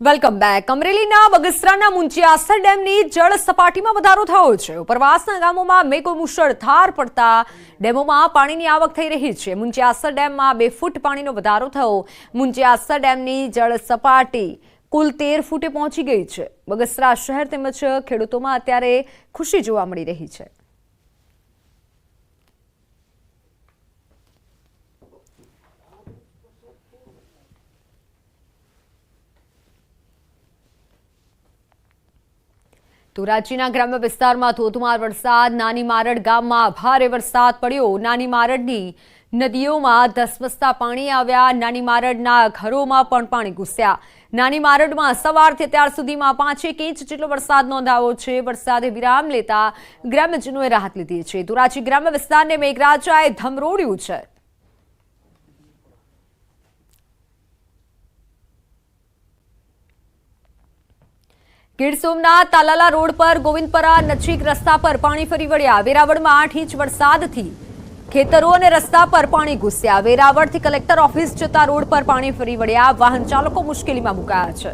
Welcome back. અમરેલીના બગસરાના મુંચિયાસર ડેમની જળ સપાટીમાં વધારો થયો છે. ઉપરવાસના ગામોમાં મેઘો મુશળધાર પડતા ડેમોમાં પાણીની આવક થઈ રહી છે. મુંચિયાસર ડેમમાં 2 ફૂટ પાણીનો વધારો થયો. મુંચિયાસર ડેમની જળ સપાટી કુલ 13 ફૂટે પહોંચી ગઈ છે. બગસરા શહેર તેમજ ખેડૂતોમાં અત્યારે ખુશી જોવા મળી રહી છે. ધોરાજીના ગ્રામ્ય વિસ્તારમાં ધોધમાર વરસાદ. નાની મારડ ગામમાં ભારે વરસાદ પડ્યો. નાની મારડની નદીઓમાં ધસમસતા પાણી આવ્યા. નાની મારડના ઘરોમાં પણ પાણી ઘૂસ્યા. નાની મારડમાં સવારથી અત્યાર સુધીમાં 5 ઇંચ જેટલો વરસાદ નોંધાયો છે. વરસાદે વિરામ લેતા ગ્રામ્યજનોએ રાહત લીધી છે. ધોરાજી ગ્રામ્ય વિસ્તારને મેઘરાજાએ ધમરોળ્યું છે. ગીર સોમનાથ તાલાલા રોડ પર ગોવિંદપરા નજીક રસ્તા પર પાણી ફરી વળ્યા. વેરાવળમાં 8 ઇંચ વરસાદથી ખેતરો અને રસ્તા પર પાણી ઘૂસ્યા. વેરાવળથી કલેક્ટર ઓફિસ જતા રોડ પર પાણી ફરી વળ્યા. વાહન ચાલકો મુશ્કેલીમાં મુકાયા છે.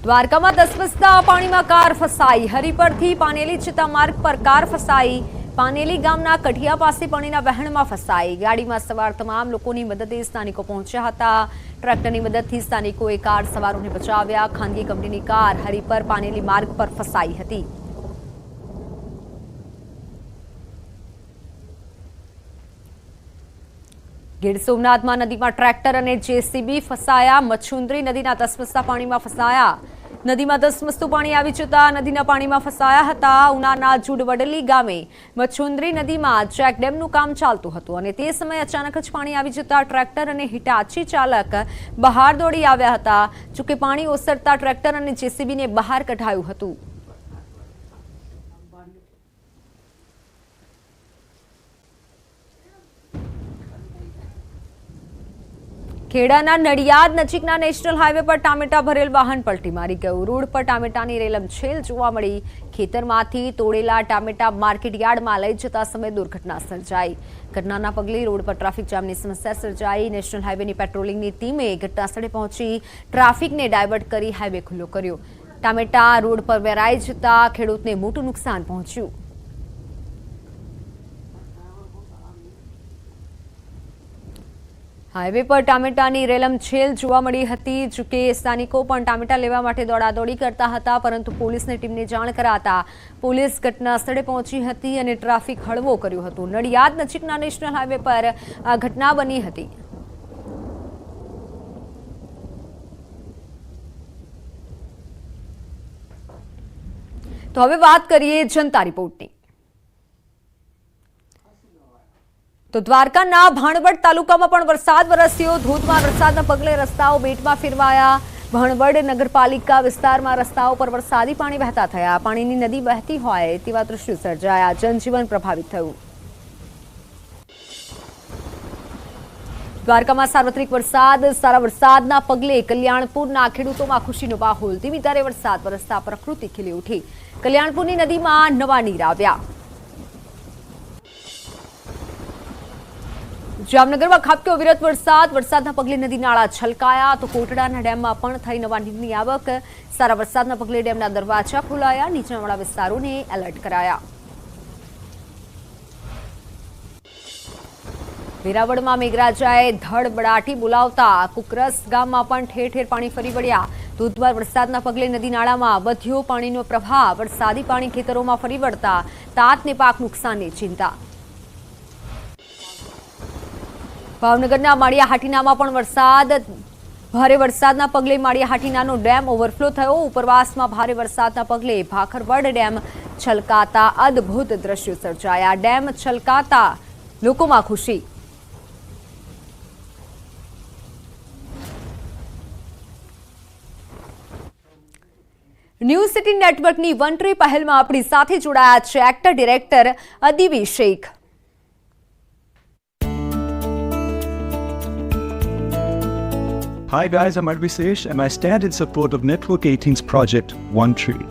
દ્વારકામાં ધસમસતા પાણીમાં કાર ફસાઈ. હરિપરથી પાનેલી જતા માર્ગ પર કાર ફસાઈ. પાનેલી ગામના કઢિયા પાસે પાણીના વહેણમાં ફસાઈ. ગાડીમાં સવાર તમામ લોકોની મદદે સ્થાનિકો પહોંચ્યા હતા. ટ્રેક્ટરની મદદથી સ્થાનિકોએ કાર સવારોને બચાવ્યા. ખાનગી કંપનીની કાર હરિપર પાનેલી માર્ગ પર ફસાઈ હતી. ગીર સોમનાથમાં નદીમાં ટ્રેક્ટર અને જેસીબી ફસાયા. મચ્છુન્દ્રી નદીના ધસમસતા પાણીમાં ફસાયા. નદીમાં ધસમસતું પાણી આવી જતા નદીના પાણીમાં ફસાયા હતા. ઉનાના જુડવડલી ગામે મચ્છુન્દ્રી નદીમાં ચેકડેમનું કામ ચાલતું હતું અને તે સમયે અચાનક જ પાણી આવી જતા ટ્રેક્ટર અને હિટાચી ચાલક બહાર દોડી આવ્યા હતા. જોકે પાણી ઓસરતા ટ્રેક્ટર અને જેસીબીને બહાર કઢાયું હતું. ખેડાના નડિયાદ નજીકના નેશનલ હાઈવે પર ટામેટા ભરેલ વાહન પલટી મારી ગયું. રોડ પર ટામેટાની રેલમછેલ જોવા મળી. ખેતરમાંથી તોડેલા ટામેટા માર્કેટ યાર્ડમાં લઈ જતા સમયે દુર્ઘટના સર્જાઈ. ઘટનાના પગલે રોડ પર ટ્રાફિક જામની સમસ્યા સર્જાઈ. નેશનલ હાઈવેની પેટ્રોલિંગની ટીમે ઘટનાસ્થળે પહોંચી ટ્રાફિકને ડાયવર્ટ કરી હાઈવે ખુલ્લો કર્યો. ટામેટા રોડ પર વેરાઈ જતા ખેડૂતને મોટું નુકસાન પહોંચ્યું. હાઈવે પર ટામેટાની રેલમછેલ જોવા મળી હતી. જોકે સ્થાનિકો પણ ટામેટા લેવા માટે દોડાદોડી કરતા હતા, પરંતુ પોલીસની ટીમને જાણ કરાતા પોલીસ ઘટના સ્થળે પહોંચી હતી અને ટ્રાફિક હળવો કર્યો હતો. નડિયાદ નજીકના નેશનલ હાઈવે પર આ ઘટના બની હતી. તો હવે વાત કરીએ જનતા રિપોર્ટની. તો દ્વારકાના ભાણવડ તાલુકામાં પણ વરસાદ વરસ્યો. ધોધમાર વરસાદના પગલે રસ્તાઓ બેટમાં ફેરવાયા. ભાણવડ નગરપાલિકા વિસ્તારમાં રસ્તાઓ પર વરસાદી પાણી વહેતા થયા. પાણીની નદી વહેતી હોય તેવા દ્રશ્યો સર્જાયા. જનજીવન પ્રભાવિત થયું. દ્વારકામાં સાર્વત્રિક વરસાદ. સારા વરસાદના પગલે કલ્યાણપુરના ખેડૂતોમાં ખુશીનો માહોલ. ધીમી ધારે વરસાદ વરસતા પ્રકૃતિ ખીલી ઉઠી. કલ્યાણપુરની નદીમાં નવા નીર આવ્યા. જામનગરમાં ખાબક્યો વિરત વરસાદ. વરસાદના પગલે નદી નાળા છલકાયા. તો કોટડાના ડેમમાં પણ થઈ નવા નીરની આવક. સારા વરસાદના પગલે ડેમના દરવાજા ખોલાયા. નીચાણવાળા વિસ્તારોને એલર્ટ કરાયા. વેરાવળમાં મેઘરાજાએ ધડબડાટી બોલાવતા કુકરસ ગામમાં પણ ઠેર ઠેર પાણી ફરી વળ્યા. ધોધમાર વરસાદના પગલે નદી નાળામાં વધ્યો પાણીનો પ્રવાહ. વરસાદી પાણી ખેતરોમાં ફરી વળતા તાતને પાક નુકસાનની ચિંતા. ભાવનગરના માળિયાહાટીનામાં પણ વરસાદ. ભારે વરસાદના પગલે માળિયાહાટીનાનો ડેમ ઓવરફ્લો થયો. ઉપરવાસમાં ભારે વરસાદના પગલે ભાખરવડ ડેમ છલકાતા અદ્ભુત દ્રશ્યો સર્જાયા. ડેમ છલકાતા લોકોમાં ખુશી. ન્યૂઝ સિટી નેટવર્કની વન ટ્રી પહેલમાં આપણી સાથે જોડાયા છે actor director Adibi Shaikh. Hi guys, I'm Advi Sesh and I stand in support of Network 18's project One Tree.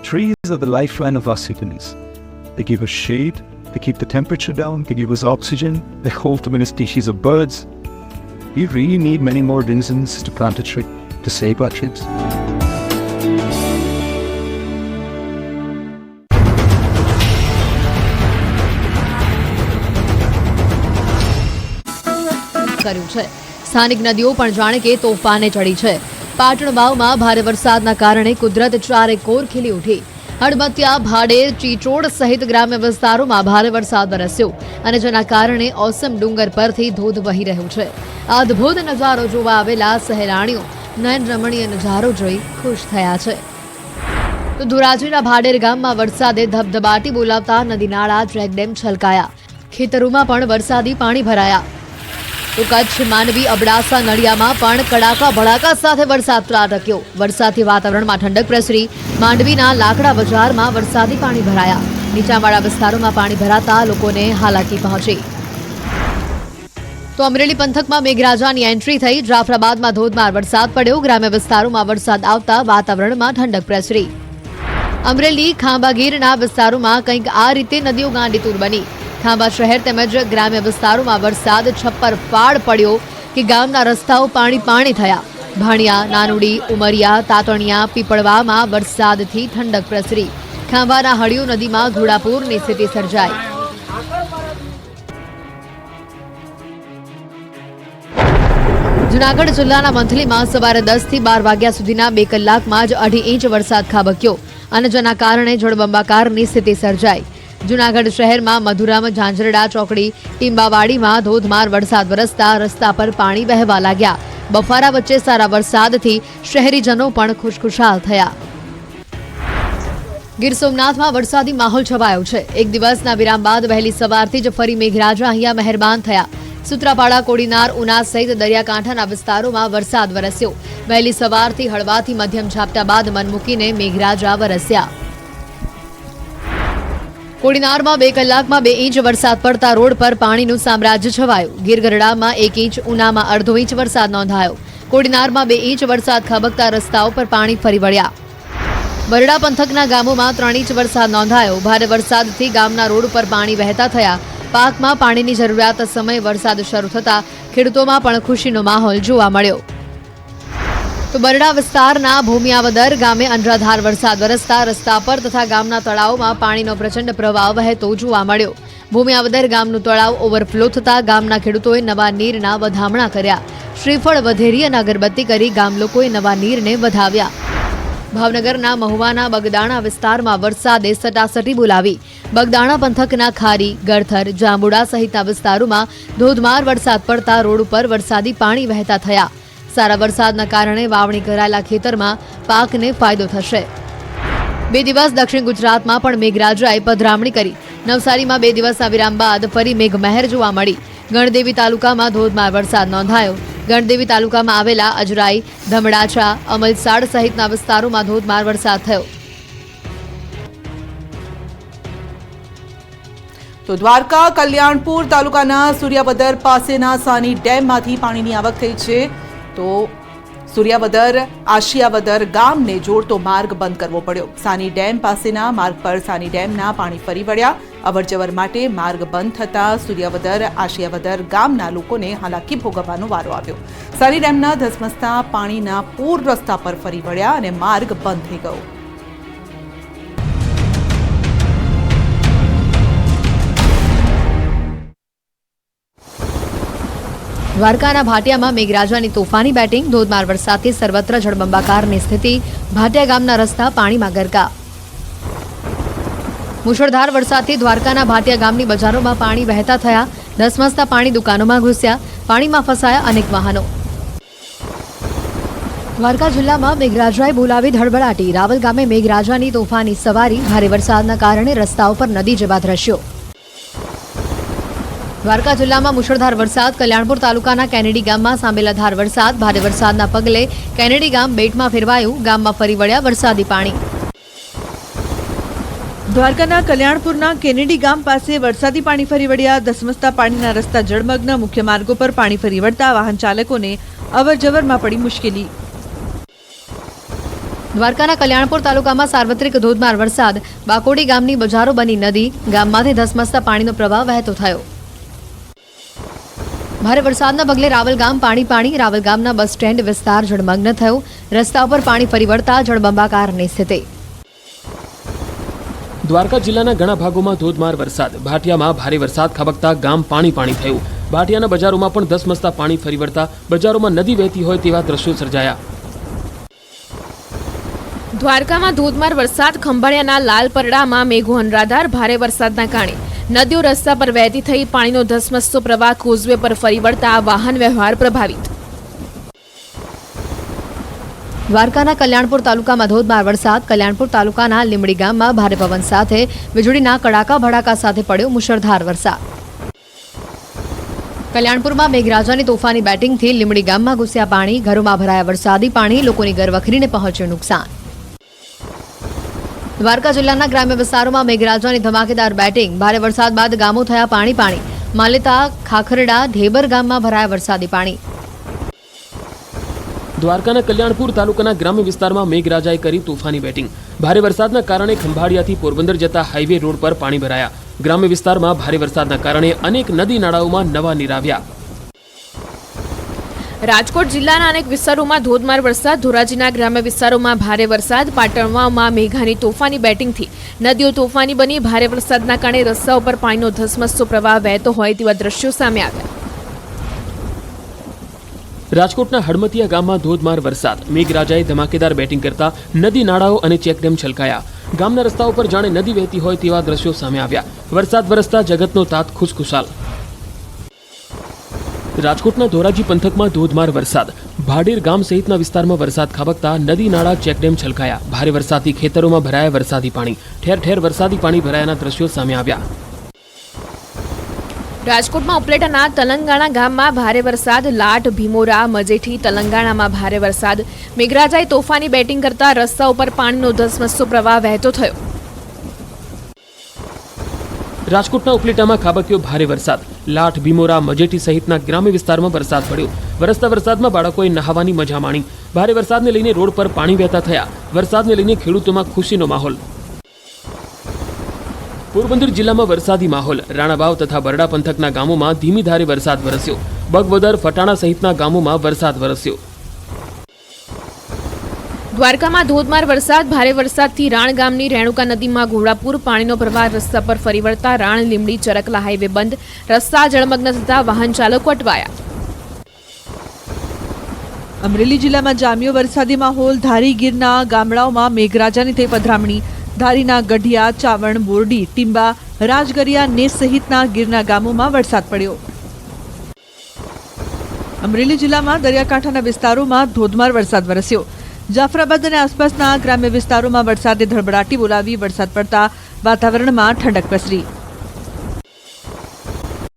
Trees are the lifeline of our cities. They give us shade, They keep the temperature down, they give us oxygen, they hold many species of birds. We really need many more reasons to plant a tree to save our trees. કર્યું છે. સ્થાનિક નદીઓ પણ જાણે કે તોફાને ચડી છે. પાટણ વાવમાં ભારે વરસાદના કારણે કુદરત ચારે કોર ખીલી ઉઠી. હડમતિયા, ભાડેર, ચીચોડ સહિત ગ્રામ્ય વિસ્તારોમાં ભારે વરસાદ વરસ્યો અને જેના કારણે ઓસમ ડુંગર પરથી ધોધ વહી રહ્યો છે. આ અદ્ભુત નજારો જોવા આવેલા સહેલાણીઓ નયન રમણીય નજારો જોઈ ખુશ થયા છે. તો ધોરાજીના ભાડેર ગામમાં વરસાદે ધબધબાટી બોલાવતા નદી નાળા, ચેકડેમ છલકાયા. ખેતરોમાં પણ વરસાદી પાણી ભરાયા. તો કચ્છ, માંડવી, અબડાસા, નડિયામાં પણ કડાકા ભડાકા સાથે વરસાદ ત્રાટક્યો. વરસાદથી વાતાવરણમાં ઠંડક પ્રસરી. માંડવીના લાકડા બજારમાં વરસાદી પાણી ભરાયા. નીચાણવાળા વિસ્તારોમાં પાણી ભરાતા લોકોને હાલાકી પહોંચી. તો અમરેલી પંથકમાં મેઘરાજાની એન્ટ્રી થઈ. જાફરાબાદમાં ધોધમાર વરસાદ પડ્યો. ગ્રામ્ય વિસ્તારોમાં વરસાદ આવતા વાતાવરણમાં ઠંડક પ્રસરી. અમરેલી, ખાંભા ગીરના વિસ્તારોમાં કંઈક આ રીતે નદીઓ ગાંડીતુર બની. ખાંભા શહેર તેમજ ગ્રામ્ય વિસ્તારોમાં વરસાદ છપ્પર ફાડ પડ્યો કે ગામના રસ્તાઓ પાણી થયા. ભાણિયા, નાનુડી, ઉમરિયા, તાતણિયા, પીપળવામાં વરસાદથી ઠંડક પ્રસરી. ખાંભાના હળિયો નદીમાં ઘોડાપૂરની સ્થિતિ સર્જાઈ. જૂનાગઢ જિલ્લાના મંથલીમાં સવારે 10 થી 12 વાગ્યા સુધીના 2 કલાકમાં જ 2.5 ઇંચ વરસાદ ખાબક્યો અને જેના કારણે જળબંબાકારની સ્થિતિ સર્જાઈ. જૂનાગઢ શહેરમાં મધુરામ, ઝાંઝરડા ચોકડી, ટીંબાવાડીમાં ધોધમાર વરસાદ વરસતા રસ્તા પર પાણી વહેવા લાગ્યા. બફારા વચ્ચે સારા વરસાદથી શહેરીજનો પણ ખુશખુશાલ થયા. ગીર સોમનાથમાં વરસાદી માહોલ છવાયો છે. એક દિવસના વિરામ બાદ વહેલી સવારથી જ ફરી મેઘરાજા અહીંયા મહેરબાન થયા. સૂત્રાપાડા, કોડીનાર, ઉના સહિત દરિયાકાંઠાના વિસ્તારોમાં વરસાદ વરસ્યો. વહેલી સવારથી હળવાથી મધ્યમ ઝાપટા બાદ મન મૂકીને મેઘરાજા વરસ્યા. કોડીનારમાં 2 કલાકમાં 2 ઇંચ વરસાદ પડતા રોડ પર પાણીનું સામ્રાજ્ય છવાયું. ગીરગઢડામાં 1 ઇંચ, ઉનામાં અડધો ઇંચ વરસાદ નોંધાયો. કોડીનારમાં 2 ઇંચ વરસાદ ખાબકતા રસ્તાઓ પર પાણી ફરી વળ્યા. બરડા પંથકના ગામોમાં 3 ઇંચ વરસાદ નોંધાયો. ભારે વરસાદથી ગામના રોડ ઉપર પાણી વહેતા થયા. પાકમાં પાણીની જરૂરિયાત સમયે વરસાદ શરૂ થતા ખેડૂતોમાં પણ ખુશીનો માહોલ જોવા મળ્યો. તો બરડા વિસ્તારના ભૂમિયાવદર ગામે અનરાધાર વરસાદ વરસતા રસ્તા પર તથા ગામના તળાવમાં પાણીનો પ્રચંડ પ્રવાહ વહેતો જોવા મળ્યો. ભૂમિયાવદર ગામનું તળાવ ઓવરફ્લો થતા ગામના ખેડૂતોએ નવા નીરના વધામણા કર્યા. શ્રીફળ, વધેરી અને અગરબત્તી કરી ગામ લોકોએ નવા નીરને વધાવ્યા. ભાવનગરના મહુવાના બગદાણા વિસ્તારમાં વરસાદે સટાસટી બોલાવી. બગદાણા પંથકના ખારી, ગળથર, જાંબુડા સહિતના વિસ્તારોમાં ધોધમાર વરસાદ પડતા રોડ ઉપર વરસાદી પાણી વહેતા થયા. સારા વરસાદના કારણે વાવણી કરાયેલા ખેતરમાં પાકને ફાયદો થશે. 2 દિવસ દક્ષિણ ગુજરાતમાં પણ મેઘરાજાએ પધરામણી કરી. નવસારીમાં 2 દિવસના વિરામ બાદ ફરી મેઘમહેર જોવા મળી. ગણદેવી તાલુકામાં ધોધમાર વરસાદ નોંધાયો. ગણદેવી તાલુકામાં આવેલા અજરાઈ, ધમડાચા, અમલસાડ સહિતના વિસ્તારોમાં ધોધમાર વરસાદ થયો. તો દ્વારકા કલ્યાણપુર તાલુકાના સૂર્યાવદર પાસેના સાની ડેમમાંથી પાણીની આવક થઈ છે. તો સૂર્યાવદર આશિયાવદર ગામને જોડતો માર્ગ બંધ કરવો પડ્યો. સાની ડેમ પાસેના માર્ગ પર સાની ડેમના પાણી ફરી વળ્યા. અવરજવર માટે માર્ગ બંધ થતા સૂર્યાવદર આશિયાવદર ગામના લોકોને હાલાકી ભોગવવાનો વારો આવ્યો. સાની ડેમના ધસમસતા પાણીના પૂર રસ્તા પર ફરી વળ્યા અને માર્ગ બંધ થઈ ગયો. દ્વારકાના ભાટિયામાં મેઘરાજાની તોફાની બેટિંગ. ધોધમાર વરસાદથી સર્વત્ર જળબંબાકારની સ્થિતિ. ભાટિયા ગામના રસ્તા પાણીમાં ગરકા. મુશળધાર વરસાદથી દ્વારકાના ભાટિયા ગામની બજારોમાં પાણી વહેતા થયા. ધસમસતા પાણી દુકાનોમાં ઘૂસ્યા. પાણીમાં ફસાયા અનેક વાહનો. દ્વારકા જિલ્લામાં મેઘરાજાએ બોલાવી ધડબડાટી. રાવલ ગામે મેઘરાજાની તોફાની સવારી. ભારે વરસાદના કારણે રસ્તાઓ પર નદી જેવા દ્રશ્યો. દ્વારકા જિલ્લામાં મુશળધાર વરસાદ. કલ્યાણપુર તાલુકાના કેનેડી ગામમાં સાંબેલાધાર વરસાદ. ભારે વરસાદના પગલે કેનેડી ગામ બેટમાં ફેરવાયું. ગામમાં ફરી વળ્યા વરસાદી પાણી. દ્વારકાના કલ્યાણપુરના કેનેડી ગામ પાસે વરસાદી પાણી ફરી વળ્યા. ધસમસતા પાણીના રસ્તા જળમગ્ન. મુખ્ય માર્ગો પર પાણી ફરી વળતા વાહન ચાલકોને અવરજવરમાં પડી મુશ્કેલી. દ્વારકાના કલ્યાણપુર તાલુકામાં સાર્વત્રિક ધોધમાર વરસાદ, બાકોડી ગામની બજારો બની નદી, ગામમાંથી ધસમસતા પાણીનો પ્રવાહ વહેતો થયો. ભારે વરસાદના પગલે રાવલ ગામ પાણી, રાવલ ગામના બસ સ્ટેન્ડ વિસ્તાર જળમગ્ન થયો. રસ્તા ઉપર પાણી ફરી વળતા જળબંબાકારની સ્થિતિ. દ્વારકા જિલ્લાના ઘણા ભાગોમાં ધોધમાર વરસાદ, ભાટિયામાં ભારે વરસાદ ખાબકતા ગામ પાણી થયું. ભાટિયાના બજારોમાં પણ ધસમસતા પાણી ફરી વળતા બજારોમાં નદી વહેતી હોય તેવા દ્રશ્યો સર્જાયા. દ્વારકામાં ધોધમાર વરસાદ, ખંભાળિયાના લાલપરડામાં મેઘો અનરાધાર. ભારે વરસાદના કારણે નદીઓ રસ્તા પર વહેતી થઈ પાણીનો ધસમસતો પ્રવાહ કોઝવે પર ફરી વળતા વાહન વ્યવહાર પ્રભાવિત. દ્વારકાના કલ્યાણપુર તાલુકામાં ધોધમાર વરસાદ, કલ્યાણપુર તાલુકાના લીમડી ગામમાં ભારે પવન સાથે વીજળીના કડાકા ભડાકા સાથે પડ્યો મુશળધાર વરસાદ. કલ્યાણપુરમાં મેઘરાજાની તોફાની બેટિંગથી લીમડી ગામમાં ઘૂસ્યા પાણી, ઘરોમાં ભરાયા વરસાદી પાણી, લોકોની ઘરવખરીને પહોંચ્યું નુકસાન. દ્વારકા જિલ્લાના ગ્રામ્ય વિસ્તારોમાં મેઘરાજાની ધમાકેદાર બેટિંગ, ભારે વરસાદ બાદ ગામો થયા પાણી. માલેતા, ખાખરડા, ઢેબર ગામમાં ભરાયા વરસાદી પાણી. દ્વારકાના કલ્યાણપુર તાલુકાના ગ્રામ્ય વિસ્તારમાં મેઘરાજાએ કરી તોફાની બેટિંગ. ભારે વરસાદના કારણે ખંભાળિયાથી પોરબંદર જતા હાઈવે રોડ પર પાણી ભરાયા. ગ્રામ્ય વિસ્તારમાં ભારે વરસાદના કારણે અનેક નદી નાળાઓમાં નવા નીર આવ્યા. રાજકોટ જિલ્લાના અનેક વિસ્તારોમાં ધોધમાર વરસાદ, ધોરાજીના ગ્રામ્ય વિસ્તારોમાં ભારે વરસાદ, પાટણમાં મેઘાની તોફાની બેટિંગથી નદીઓ તોફાની બની. ભારે વરસાદના કારણે રસ્તા ઉપર પાણીનો ધસમસતો પ્રવાહ વહેતો હોય તેવા દ્રશ્યો સામે આવ્યા. રાજકોટના હડમતિયા ગામમાં ધોધમાર વરસાદ, મેઘરાજાએ ધમાકેદાર બેટિંગ કરતા નદી નાળાઓ અને ચેકડેમ છલકાયા. ગામના રસ્તાઓ પર જાણે નદી વહેતી હોય તેવા દ્રશ્યો સામે આવ્યા. વરસાદ વરસતા જગતનો તાત ખુશખુશાલ. રાજકોટના ધોરાજી પંથકમાં ધોધમાર વરસાદ, ભાડેર ગામ સહિતના વિસ્તારમાં વરસાદ ખાબકતા નદી નાળા ચેકડેમ છલકાયા. ભારે વરસાદથી ખેતરોમાં ભરાયા વરસાદી પાણી, ઠેર ઠેર વરસાદી પાણી ભરાયાના દ્રશ્યો સામે આવ્યા. રાજકોટમાં ઉપલેટાના તલંગાણા ગામમાં ભારે વરસાદ, લાટ, ભીમોરા, મજેઠી, તલંગાણામાં ભારે વરસાદ, મેઘરાજાએ તોફાની બેટિંગ કરતા રસ્તા ઉપર પાણીનો ધસમસતો પ્રવાહ વહેતો થયો. રાજકોટના ઉપલેટામાં ખાબક્યો ભારે વરસાદ, લાઠ, ભીમોરા, મજેઠી સહિતના ગ્રામ્ય વિસ્તારમાં વરસાદ પડ્યો. વરસતા વરસાદમાં બાળકોએ નહાવાની મજા માણી. ભારે વરસાદને લઈને રોડ પર પાણી વહેતા થયા. વરસાદને લઈને ખેડૂતોમાં ખુશીનો માહોલ. પોરબંદર જિલ્લામાં વરસાદી માહોલ, રાણાવાવ તથા બરડા પંથકના ગામોમાં ધીમી ધારે વરસાદ વરસ્યો. બગવદર, ફટાણા સહિતના ગામોમાં વરસાદ વરસ્યો. દ્વારકામાં ધોધમાર વરસાદ, ભારે વરસાદથી રાણ ગામની રેણુકા નદીમાં ઘોડાપુર. પાણીનો પ્રવાહ રસ્તા પર ફરી વળતા રાણ લીમડી ચરકલા હાઈવે બંધ. રસ્તા જળમગ્ન થતા વાહન ચાલકો અટવાયા. અમરેલી જિલ્લામાં જામ્યો વરસાદી માહોલ, ધારી ગીરના ગામડાઓમાં મેઘરાજાની થઈ પધરામણી. ધારીના ગઢિયા, ચાવણ, બોરડી, ટીંબા, રાજગરિયા, નેસ સહિતના ગીરના ગામોમાં વરસાદ પડ્યો. અમરેલી જિલ્લામાં દરિયાકાંઠાના વિસ્તારોમાં ધોધમાર વરસાદ વરસ્યો. જાફરાબાદ અને આસપાસના ગ્રામ્ય વિસ્તારોમાં વરસાદે ધડબડાટી બોલાવી. વરસાદ પડતા વાતાવરણમાં ઠંડક પ્રસરી.